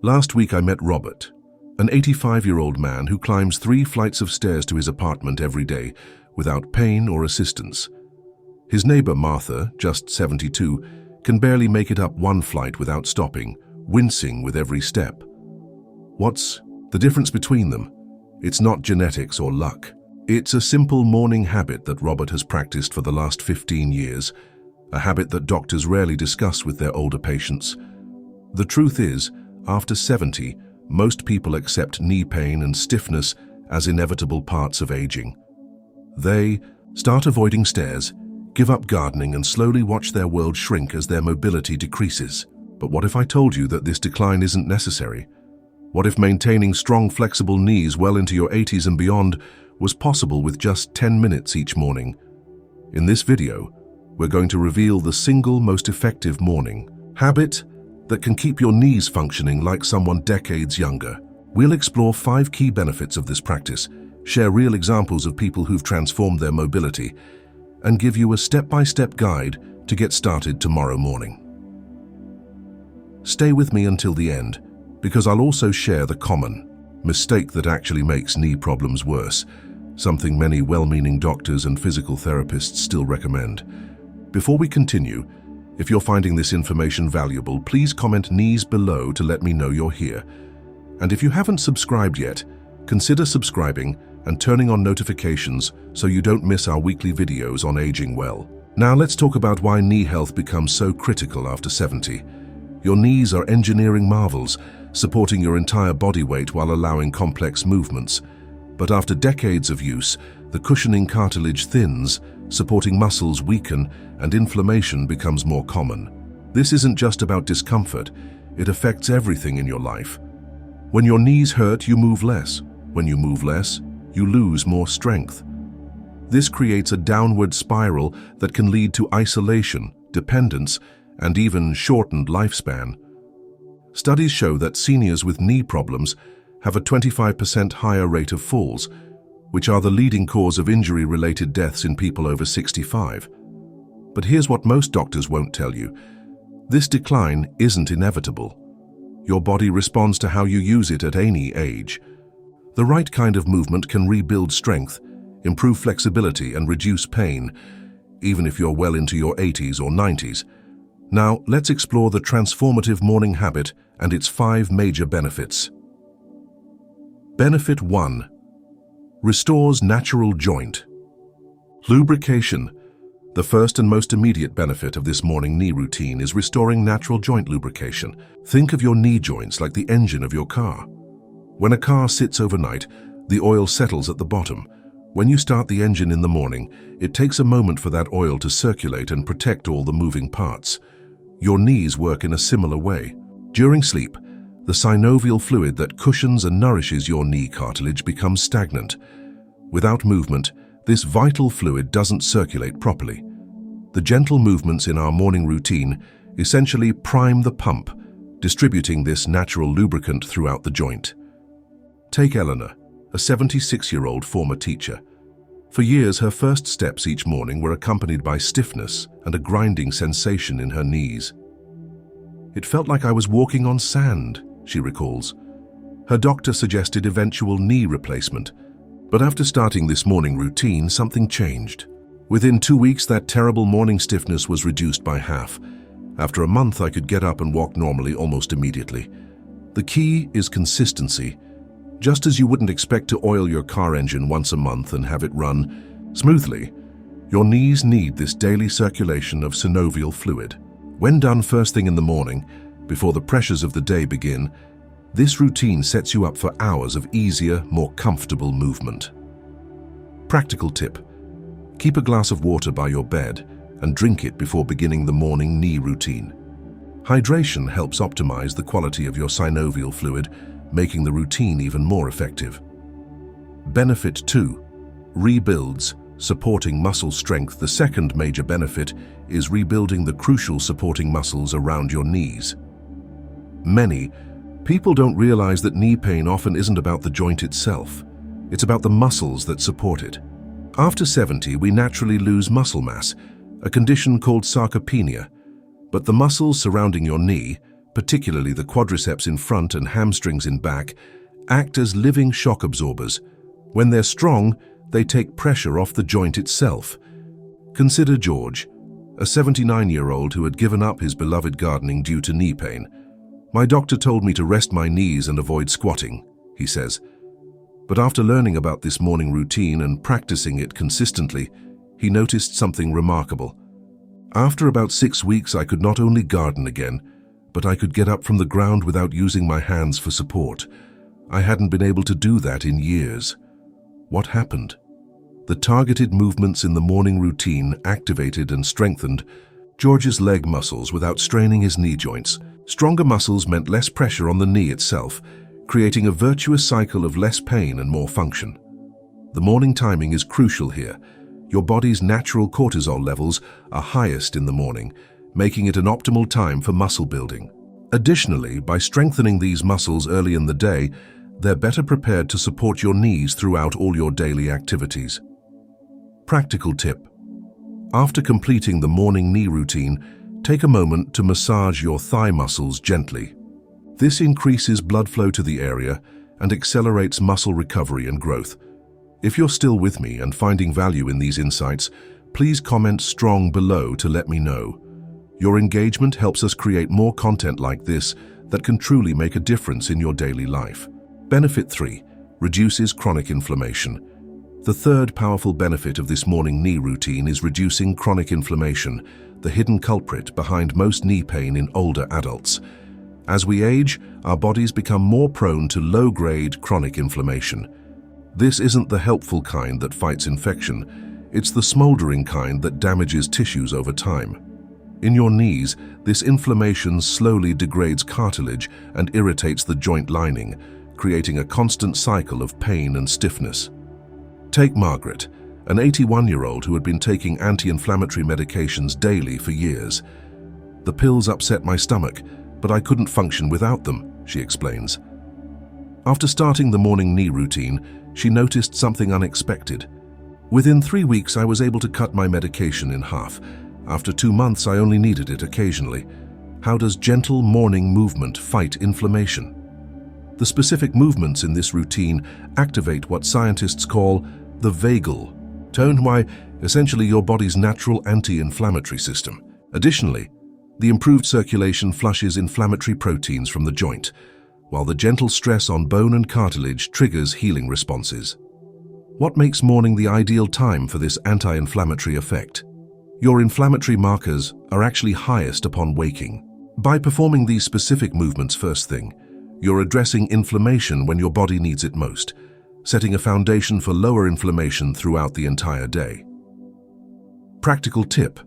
Last week I met Robert, an 85-year-old man who climbs 3 flights of stairs to his apartment every day without pain or assistance. His neighbor Martha, just 72, can barely make it up 1 flight without stopping, wincing with every step. What's the difference between them? It's not genetics or luck. It's a simple morning habit that Robert has practiced for the last 15 years, a habit that doctors rarely discuss with their older patients. The truth is, after 70, most people accept knee pain and stiffness as inevitable parts of aging. They start avoiding stairs, give up gardening, and slowly watch their world shrink as their mobility decreases. But what if I told you that this decline isn't necessary? What if maintaining strong, flexible knees well into your 80s and beyond was possible with just 10 minutes each morning? In this video, we're going to reveal the single most effective morning habit that can keep your knees functioning like someone decades younger. We'll explore 5 key benefits of this practice, share real examples of people who've transformed their mobility, and give you a step-by-step guide to get started tomorrow morning. Stay with me until the end, because I'll also share the common mistake that actually makes knee problems worse, something many well-meaning doctors and physical therapists still recommend. Before we continue, if you're finding this information valuable, please comment knees below to let me know you're here. And if you haven't subscribed yet, consider subscribing and turning on notifications so you don't miss our weekly videos on aging well. Now let's talk about why knee health becomes so critical after 70. Your knees are engineering marvels, supporting your entire body weight while allowing complex movements. But after decades of use, the cushioning cartilage thins, supporting muscles weaken, and inflammation becomes more common. This isn't just about discomfort, it affects everything in your life. When your knees hurt, you move less. When you move less, you lose more strength. This creates a downward spiral that can lead to isolation, dependence, and even shortened lifespan. Studies show that seniors with knee problems have a 25% higher rate of falls, which are the leading cause of injury-related deaths in people over 65. But here's what most doctors won't tell you. This decline isn't inevitable. Your body responds to how you use it at any age. The right kind of movement can rebuild strength, improve flexibility, and reduce pain, even if you're well into your 80s or 90s. Now, let's explore the transformative morning habit and its 5 major benefits. Benefit 1. Restores natural joint. Lubrication. The first and most immediate benefit of this morning knee routine is restoring natural joint lubrication. Think of your knee joints like the engine of your car. When a car sits overnight, the oil settles at the bottom. When you start the engine in the morning, it takes a moment for that oil to circulate and protect all the moving parts. Your knees work in a similar way. During sleep, the synovial fluid that cushions and nourishes your knee cartilage becomes stagnant. Without movement, this vital fluid doesn't circulate properly. The gentle movements in our morning routine essentially prime the pump, distributing this natural lubricant throughout the joint. Take Eleanor, a 76-year-old former teacher. For years, her first steps each morning were accompanied by stiffness and a grinding sensation in her knees. "It felt like I was walking on sand," she recalls. Her doctor suggested eventual knee replacement, but after starting this morning routine, something changed. Within 2 weeks, that terrible morning stiffness was reduced by half. After a month, I could get up and walk normally almost immediately. The key is consistency. Just as you wouldn't expect to oil your car engine once a month and have it run smoothly, your knees need this daily circulation of synovial fluid. When done first thing in the morning, before the pressures of the day begin, this routine sets you up for hours of easier, more comfortable movement. Practical tip: keep a glass of water by your bed and drink it before beginning the morning knee routine. Hydration helps optimize the quality of your synovial fluid, making the routine even more effective. Benefit 2. Rebuilds, supporting muscle strength. The second major benefit is rebuilding the crucial supporting muscles around your knees. Many people don't realize that knee pain often isn't about the joint itself. It's about the muscles that support it. After 70, we naturally lose muscle mass, a condition called sarcopenia. But the muscles surrounding your knee, particularly the quadriceps in front and hamstrings in back, act as living shock absorbers. When they're strong, they take pressure off the joint itself. Consider George, a 79-year-old who had given up his beloved gardening due to knee pain. "My doctor told me to rest my knees and avoid squatting," he says. But after learning about this morning routine and practicing it consistently, he noticed something remarkable. "After about 6 weeks, I could not only garden again, but I could get up from the ground without using my hands for support. I hadn't been able to do that in years." What happened? The targeted movements in the morning routine activated and strengthened George's leg muscles without straining his knee joints. Stronger muscles meant less pressure on the knee itself, creating a virtuous cycle of less pain and more function. The morning timing is crucial here. Your body's natural cortisol levels are highest in the morning, making it an optimal time for muscle building. Additionally, by strengthening these muscles early in the day, they're better prepared to support your knees throughout all your daily activities. Practical tip. After completing the morning knee routine, take a moment to massage your thigh muscles gently. This increases blood flow to the area and accelerates muscle recovery and growth. If you're still with me and finding value in these insights, please comment strong below to let me know. Your engagement helps us create more content like this that can truly make a difference in your daily life. Benefit 3. Reduces chronic inflammation. The third powerful benefit of this morning knee routine is reducing chronic inflammation, the hidden culprit behind most knee pain in older adults. As we age, our bodies become more prone to low-grade chronic inflammation. This isn't the helpful kind that fights infection. It's the smoldering kind that damages tissues over time. In your knees, this inflammation slowly degrades cartilage and irritates the joint lining, creating a constant cycle of pain and stiffness. Take Margaret, an 81-year-old who had been taking anti-inflammatory medications daily for years. "The pills upset my stomach, but I couldn't function without them," she explains. After starting the morning knee routine, she noticed something unexpected. "Within 3 weeks, I was able to cut my medication in half. After 2 months, I only needed it occasionally." How does gentle morning movement fight inflammation? The specific movements in this routine activate what scientists call the vagal tone, essentially your body's natural anti-inflammatory system. Additionally, the improved circulation flushes inflammatory proteins from the joint, while the gentle stress on bone and cartilage triggers healing responses. What makes morning the ideal time for this anti-inflammatory effect? Your inflammatory markers are actually highest upon waking. By performing these specific movements first thing, you're addressing inflammation when your body needs it most, setting a foundation for lower inflammation throughout the entire day. Practical tip.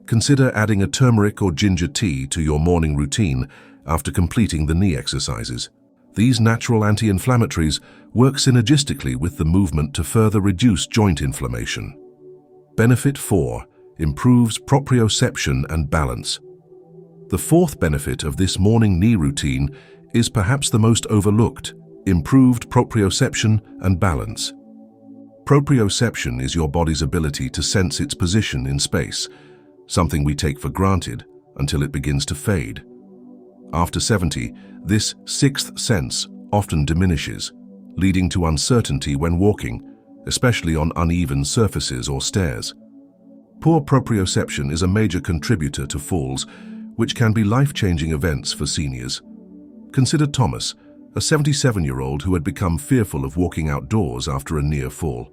Consider adding a turmeric or ginger tea to your morning routine after completing the knee exercises. These natural anti-inflammatories work synergistically with the movement to further reduce joint inflammation. Benefit 4. Improves proprioception and balance. The fourth benefit of this morning knee routine is perhaps the most overlooked: improved proprioception and balance. Proprioception is your body's ability to sense its position in space, something we take for granted until it begins to fade. After 70, this sixth sense often diminishes, leading to uncertainty when walking, especially on uneven surfaces or stairs. Poor proprioception is a major contributor to falls, which can be life-changing events for seniors. Consider Thomas, a 77-year-old who had become fearful of walking outdoors after a near fall.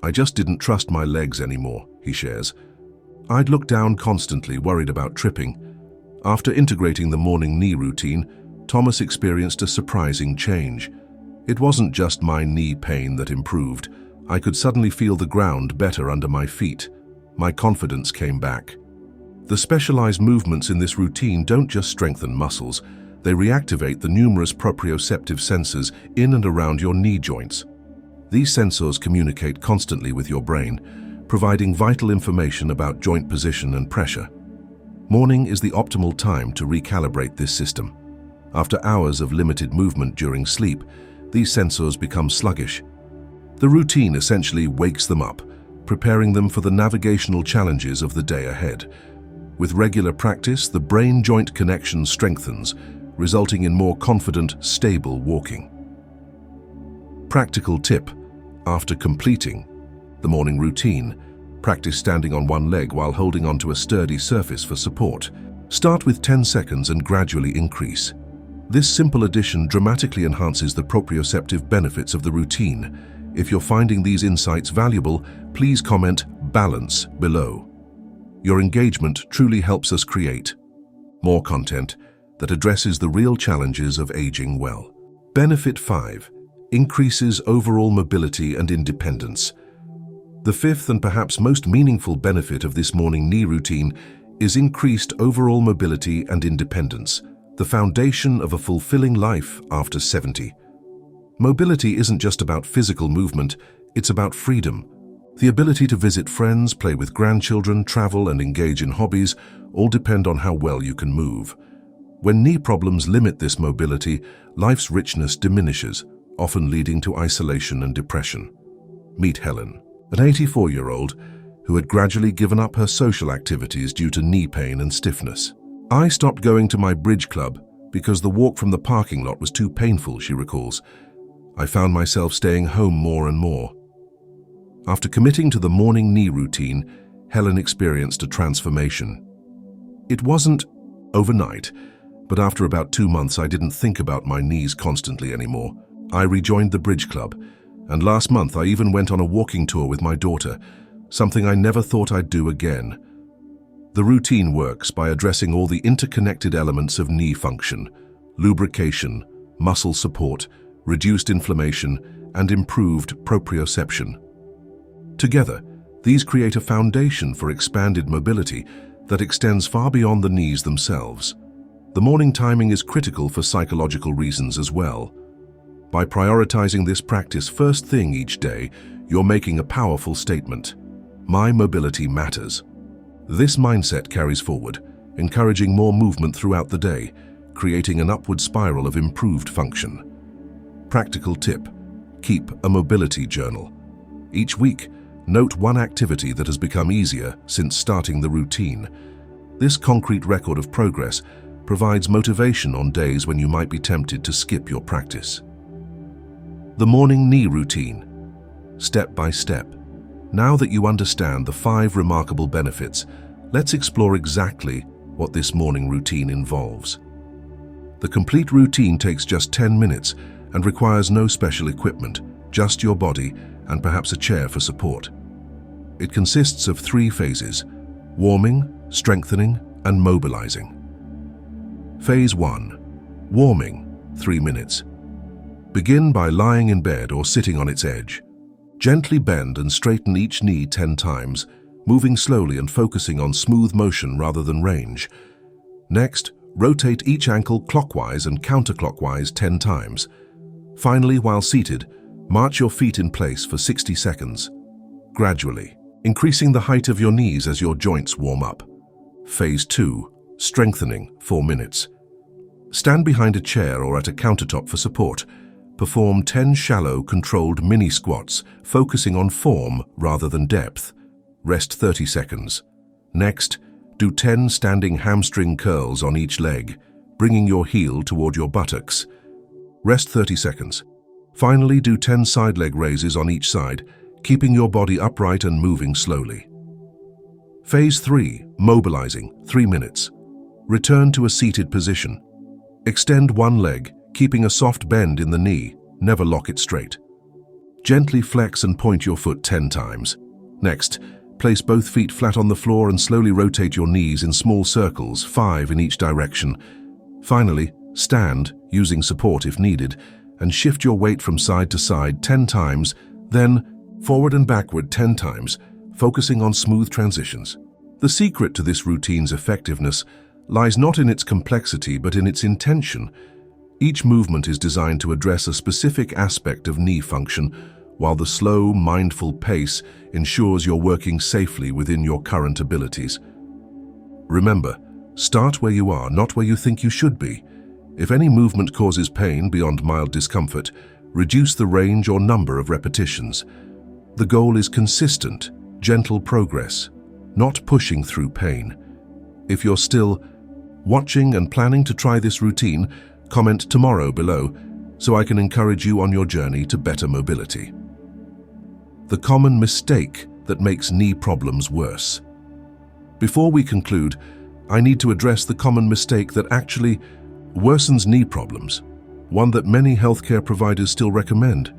"I just didn't trust my legs anymore," he shares. "I'd look down constantly, worried about tripping." After integrating the morning knee routine, Thomas experienced a surprising change. "It wasn't just my knee pain that improved. I could suddenly feel the ground better under my feet. My confidence came back." The specialized movements in this routine don't just strengthen muscles, they reactivate the numerous proprioceptive sensors in and around your knee joints. These sensors communicate constantly with your brain, providing vital information about joint position and pressure. Morning is the optimal time to recalibrate this system. After hours of limited movement during sleep, these sensors become sluggish. The routine essentially wakes them up, preparing them for the navigational challenges of the day ahead. With regular practice, the brain-joint connection strengthens, resulting in more confident, stable walking. Practical tip: after completing the morning routine, practice standing on one leg while holding onto a sturdy surface for support. Start with 10 seconds and gradually increase. This simple addition dramatically enhances the proprioceptive benefits of the routine. If you're finding these insights valuable, please comment "balance" below. Your engagement truly helps us create more content that addresses the real challenges of aging well. Benefit 5. Increases overall mobility and independence. The fifth and perhaps most meaningful benefit of this morning knee routine is increased overall mobility and independence, the foundation of a fulfilling life after 70. Mobility isn't just about physical movement, it's about freedom. The ability to visit friends, play with grandchildren, travel, and engage in hobbies all depend on how well you can move. When knee problems limit this mobility, life's richness diminishes, often leading to isolation and depression. Meet Helen, an 84-year-old who had gradually given up her social activities due to knee pain and stiffness. "I stopped going to my bridge club because the walk from the parking lot was too painful," she recalls. "I found myself staying home more and more." After committing to the morning knee routine, Helen experienced a transformation. It wasn't overnight, but after about 2 months I didn't think about my knees constantly anymore. I rejoined the bridge club, and last month I even went on a walking tour with my daughter, something I never thought I'd do again. The routine works by addressing all the interconnected elements of knee function: lubrication, muscle support, reduced inflammation, and improved proprioception. Together, these create a foundation for expanded mobility that extends far beyond the knees themselves. The morning timing is critical for psychological reasons as well. By prioritizing this practice first thing each day, you're making a powerful statement. My mobility matters. This mindset carries forward, encouraging more movement throughout the day, creating an upward spiral of improved function. Practical tip: keep a mobility journal. Each week, note one activity that has become easier since starting the routine. This concrete record of progress provides motivation on days when you might be tempted to skip your practice. The morning knee routine. Step by step. Now that you understand the 5 remarkable benefits, let's explore exactly what this morning routine involves. The complete routine takes just 10 minutes and requires no special equipment, just your body and perhaps a chair for support. It consists of 3 phases: warming, strengthening, and mobilizing. Phase 1. Warming, 3 minutes. Begin by lying in bed or sitting on its edge. Gently bend and straighten each knee 10 times, moving slowly and focusing on smooth motion rather than range. Next, rotate each ankle clockwise and counterclockwise 10 times. Finally, while seated, march your feet in place for 60 seconds, gradually, increasing the height of your knees as your joints warm up. Phase 2. Strengthening, 4 minutes. Stand behind a chair or at a countertop for support. Perform 10 shallow, controlled mini squats, focusing on form rather than depth. Rest 30 seconds. Next, do 10 standing hamstring curls on each leg, bringing your heel toward your buttocks. Rest 30 seconds. Finally, do 10 side leg raises on each side, keeping your body upright and moving slowly. Phase 3. Mobilizing, 3 minutes. Return to a seated position. Extend one leg, keeping a soft bend in the knee, never lock it straight. Gently flex and point your foot 10 times. Next, place both feet flat on the floor and slowly rotate your knees in small circles, 5 in each direction. Finally, stand, using support if needed, and shift your weight from side to side 10 times, then forward and backward 10 times, focusing on smooth transitions. The secret to this routine's effectiveness lies not in its complexity but in its intention. Each movement is designed to address a specific aspect of knee function, while the slow, mindful pace ensures you're working safely within your current abilities. Remember, start where you are, not where you think you should be. If any movement causes pain beyond mild discomfort, reduce the range or number of repetitions. The goal is consistent, gentle progress, not pushing through pain. If you're still watching and planning to try this routine, comment tomorrow below so I can encourage you on your journey to better mobility. The common mistake that makes knee problems worse. Before we conclude, I need to address the common mistake that actually worsens knee problems, one that many healthcare providers still recommend.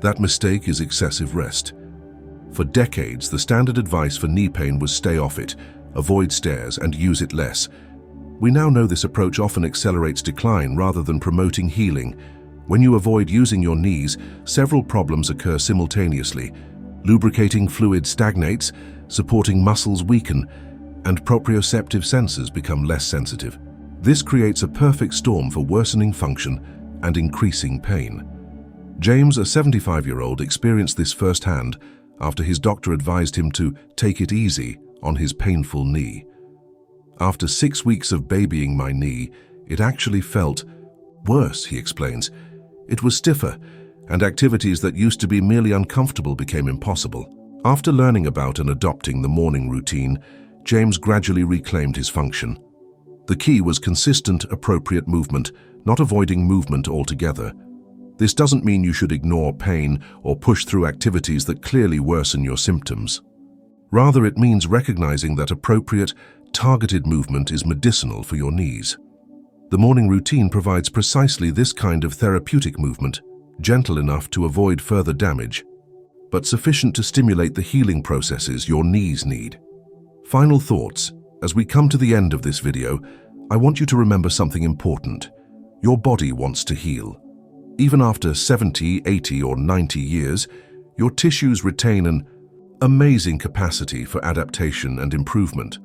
That mistake is excessive rest. For decades, the standard advice for knee pain was stay off it, avoid stairs, and use it less. We now know this approach often accelerates decline rather than promoting healing. When you avoid using your knees, several problems occur simultaneously. Lubricating fluid stagnates, supporting muscles weaken, and proprioceptive sensors become less sensitive. This creates a perfect storm for worsening function and increasing pain. James, a 75-year-old, experienced this firsthand after his doctor advised him to take it easy on his painful knee. After 6 weeks of babying my knee, it actually felt worse, he explains. It was stiffer, and activities that used to be merely uncomfortable became impossible. After learning about and adopting the morning routine, James gradually reclaimed his function. The key was consistent, appropriate movement, not avoiding movement altogether. This doesn't mean you should ignore pain or push through activities that clearly worsen your symptoms. Rather, it means recognizing that appropriate, targeted movement is medicinal for your knees. The morning routine provides precisely this kind of therapeutic movement, gentle enough to avoid further damage, but sufficient to stimulate the healing processes your knees need. Final thoughts. As we come to the end of this video, I want you to remember something important. Your body wants to heal. Even after 70, 80, or 90 years, your tissues retain an amazing capacity for adaptation and improvement.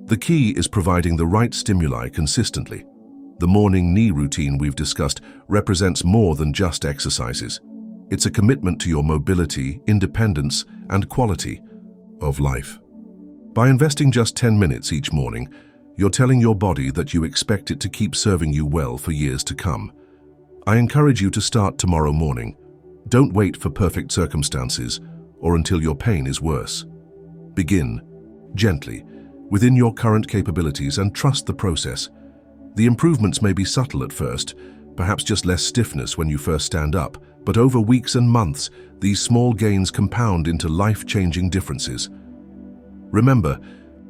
The key is providing the right stimuli consistently. The morning knee routine we've discussed represents more than just exercises. It's a commitment to your mobility, independence, and quality of life. By investing just 10 minutes each morning, you're telling your body that you expect it to keep serving you well for years to come. I encourage you to start tomorrow morning. Don't wait for perfect circumstances or until your pain is worse. Begin gently, within your current capabilities, and trust the process. The improvements may be subtle at first, perhaps just less stiffness when you first stand up, but over weeks and months, these small gains compound into life-changing differences. Remember,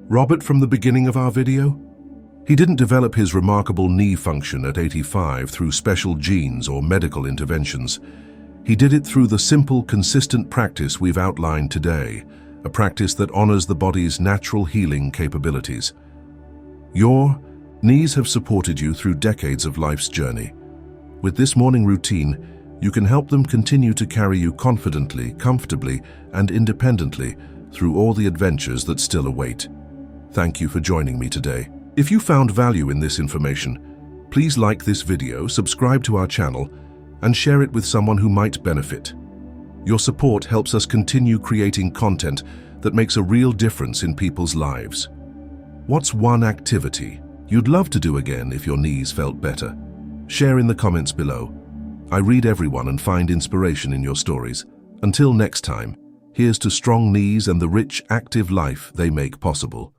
Robert from the beginning of our video? He didn't develop his remarkable knee function at 85 through special genes or medical interventions. He did it through the simple, consistent practice we've outlined today, a practice that honors the body's natural healing capabilities. Your knees have supported you through decades of life's journey. With this morning routine, you can help them continue to carry you confidently, comfortably, and independently through all the adventures that still await. Thank you for joining me today. If you found value in this information, please like this video, subscribe to our channel, and share it with someone who might benefit. Your support helps us continue creating content that makes a real difference in people's lives. What's one activity you'd love to do again if your knees felt better? Share in the comments below. I read everyone and find inspiration in your stories. Until next time, here's to strong knees and the rich, active life they make possible.